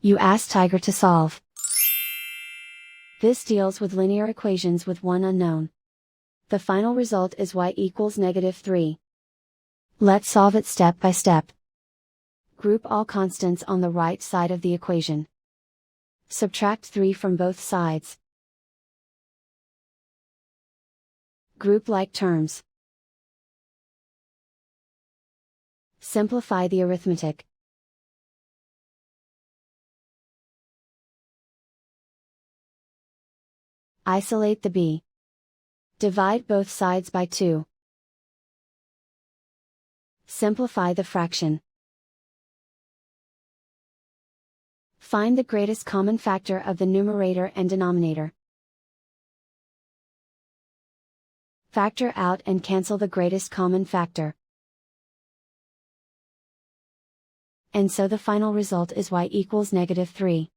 You ask Tiger to solve. This deals with linear equations with one unknown. The final result is y equals -3. Let's solve it step by step. Group all constants on the right side of the equation. Subtract 3 from both sides. Group like terms. Simplify the arithmetic. Isolate the b. Divide both sides by 2. Simplify the fraction. Find the greatest common factor of the numerator and denominator. Factor out and cancel the greatest common factor. And so the final result is y equals -3.